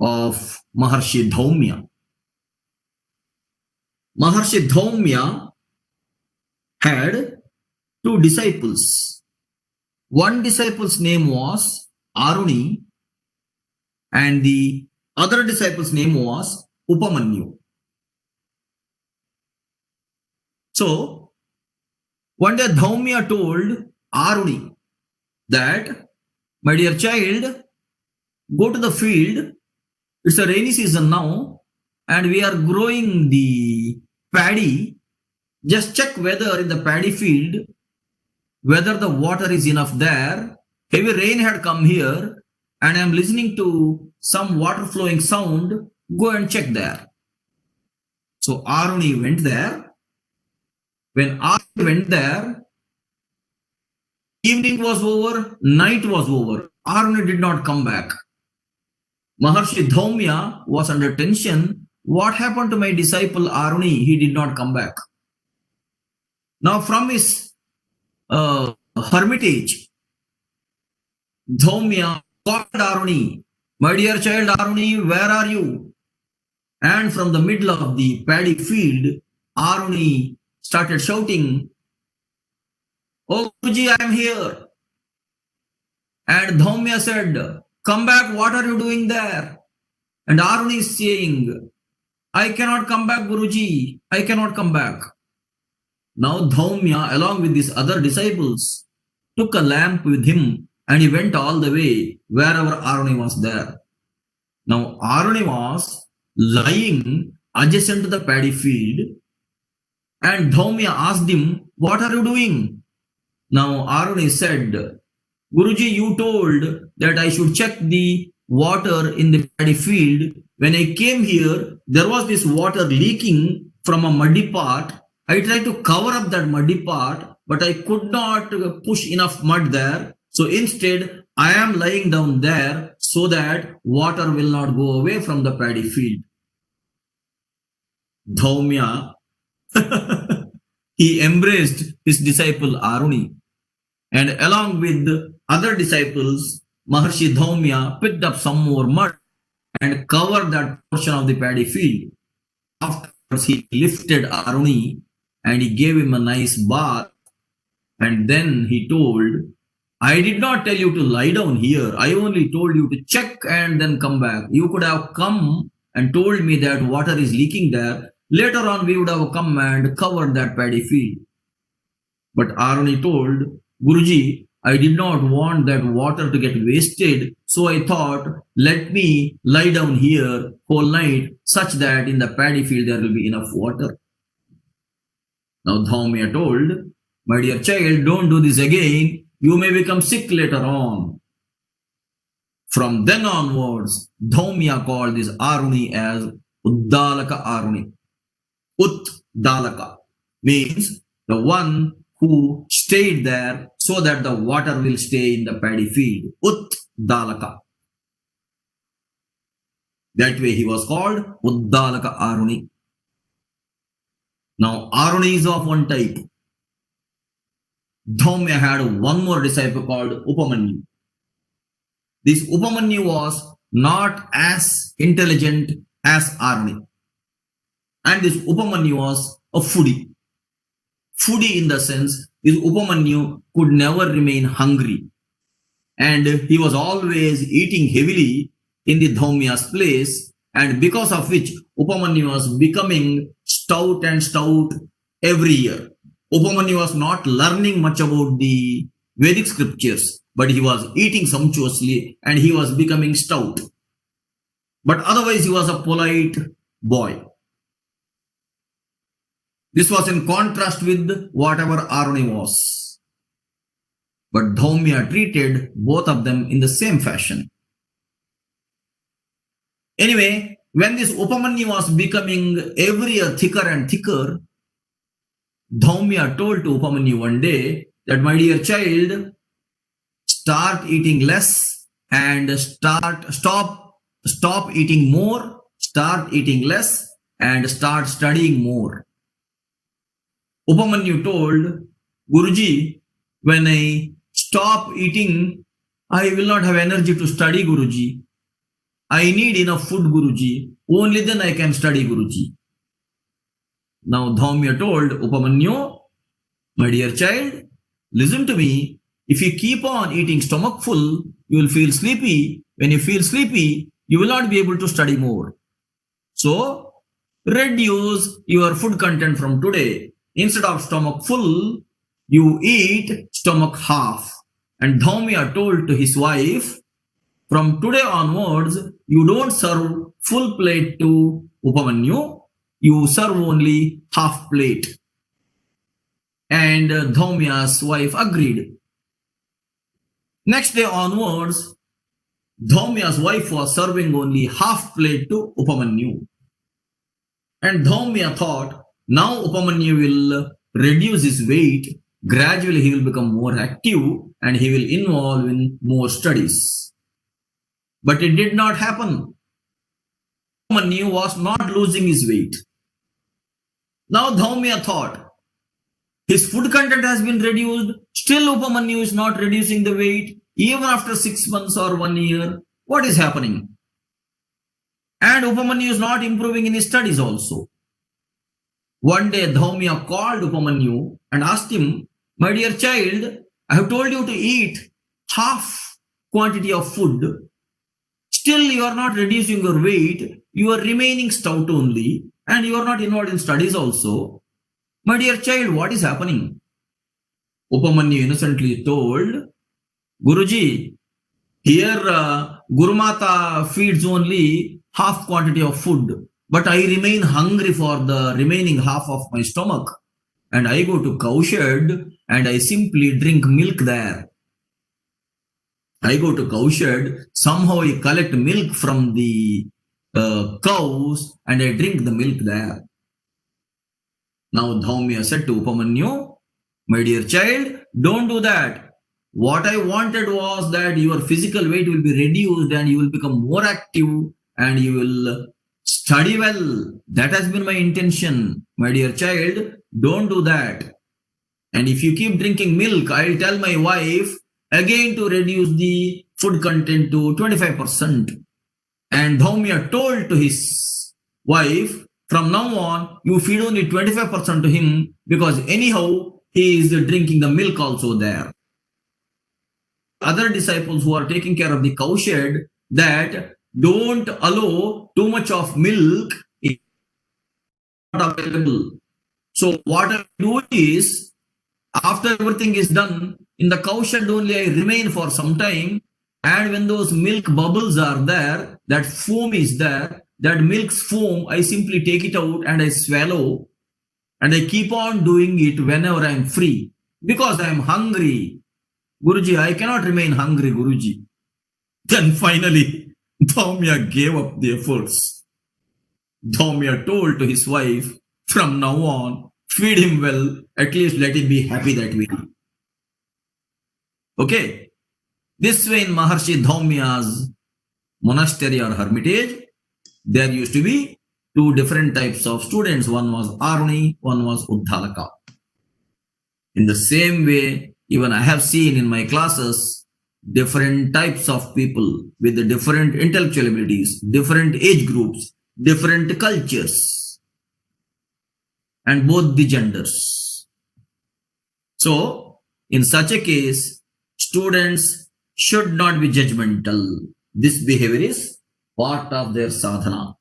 of Maharshi Dhoumya. Maharshi Dhoumya had two disciples. One disciple's name was Aruni and the other disciple's name was Upamanyu. So, one day Dhoumya told Aruni that, my dear child, go to the field. It's a rainy season now and we are growing the paddy. Just check whether in the paddy field, whether the water is enough there. Heavy rain had come here and I am listening to some water flowing sound. Go and check there. So Aruni went there. When Aruni went there, evening was over, night was over. Aruni did not come back. Maharshi Dhoumya was under tension. What happened to my disciple Aruni? He did not come back. Now from his hermitage, Dhoumya called Aruni, my dear child Aruni, where are you? And from the middle of the paddy field, Aruni started shouting, oh Guruji, I am here. And Dhoumya said, come back, what are you doing there? And Aruni is saying, I cannot come back, Guruji, I cannot come back. Now Dhoumya, along with his other disciples, took a lamp with him and he went all the way wherever Aruni was there. Now Aruni was lying adjacent to the paddy field and Dhoumya asked him, what are you doing? Now Aruni said, Guruji, you told that I should check the water in the paddy field. When I came here, there was this water leaking from a muddy part. I tried to cover up that muddy part, but I could not push enough mud there. So instead, I am lying down there so that water will not go away from the paddy field. Dhoumya, he embraced his disciple Aruni. And along with other disciples, Maharshi Dhoumya picked up some more mud and covered that portion of the paddy field. Afterwards, he lifted Aruni and he gave him a nice bath. And then he told, I did not tell you to lie down here. I only told you to check and then come back. You could have come and told me that water is leaking there. Later on, we would have come and covered that paddy field. But Aruni told, Guruji, I did not want that water to get wasted. So I thought, let me lie down here whole night such that in the paddy field there will be enough water. Now Dhoumya told, my dear child, don't do this again. You may become sick later on. From then onwards, Dhoumya called this Aruni as Uddalaka Aruni. Uddalaka means the one who stayed there so that the water will stay in the paddy field. Uddalaka. That way he was called Uddalaka Aruni. Now Aruni is of one type. Dhoumya had one more disciple called Upamanyu. This Upamanyu was not as intelligent as Aruni. And this Upamanyu was a foodie. Foodie in the sense, this Upamanyu could never remain hungry. And he was always eating heavily in the Dhoumya's place, and because of which Upamanyu was becoming stout and stout every year. Upamanyu was not learning much about the Vedic scriptures, but he was eating sumptuously and he was becoming stout. But otherwise he was a polite boy. This was in contrast with whatever Aruni was. But Dhoumya treated both of them in the same fashion. Anyway, when this Upamanyu was becoming every year thicker and thicker, Dhoumya told to Upamanyu one day that, my dear child, start eating less and stop eating more, start eating less and start studying more. Upamanyu told, Guruji, when I stop eating, I will not have energy to study, Guruji. I need enough food, Guruji. Only then I can study, Guruji. Now Dhoumya told Upamanyu, my dear child, listen to me. If you keep on eating stomach full, you will feel sleepy. When you feel sleepy, you will not be able to study more. So, reduce your food content from today. Instead of stomach full, you eat stomach half. And Dhoumya told to his wife, from today onwards, you don't serve full plate to Upamanyu, you serve only half plate. And Dhoumya's wife agreed. Next day onwards, Dhoumya's wife was serving only half plate to Upamanyu. And Dhoumya thought, now Upamanyu will reduce his weight, gradually he will become more active and he will involve in more studies. But it did not happen. Upamanyu was not losing his weight. Now Dhoumya thought, his food content has been reduced, still Upamanyu is not reducing the weight, even after 6 months or 1 year. What is happening? And Upamanyu is not improving in his studies also. One day Dhoumya called Upamanyu and asked him, my dear child, I have told you to eat half quantity of food. Still you are not reducing your weight. You are remaining stout only and you are not involved in studies also. My dear child, what is happening? Upamanyu innocently told, Guruji, here Gurumata feeds only half quantity of food, but I remain hungry for the remaining half of my stomach. And I go to cowshed and I simply drink milk there. I go to cowshed, somehow I collect milk from the cows and I drink the milk there. Now Dhoumya said to Upamanyu, my dear child, don't do that. What I wanted was that your physical weight will be reduced and you will become more active and you will study well. That has been my intention. My dear child, don't do that. And if you keep drinking milk, I'll tell my wife again to reduce the food content to 25%. And Dhoumya told to his wife, from now on, you feed only 25% to him because anyhow, he is drinking the milk also there. Other disciples who are taking care of the cowshed, that don't allow too much of milk is not available. So what I do is, after everything is done, in the cowshed only I remain for some time, and when those milk bubbles are there, that foam is there, that milk's foam, I simply take it out and I swallow, and I keep on doing it whenever I am free, because I am hungry. Guruji, I cannot remain hungry, Guruji. Then finally, Dhoumya gave up the efforts. Dhoumya told to his wife, from now on, feed him well, at least let him be happy that way. Okay. This way in Maharshi Dhoumya's monastery or hermitage, there used to be two different types of students. One was Aruni, one was Uddhalaka. In the same way, even I have seen in my classes different types of people with the different intellectual abilities, different age groups, different cultures, and both the genders. So, in such a case, students should not be judgmental. This behavior is part of their sadhana.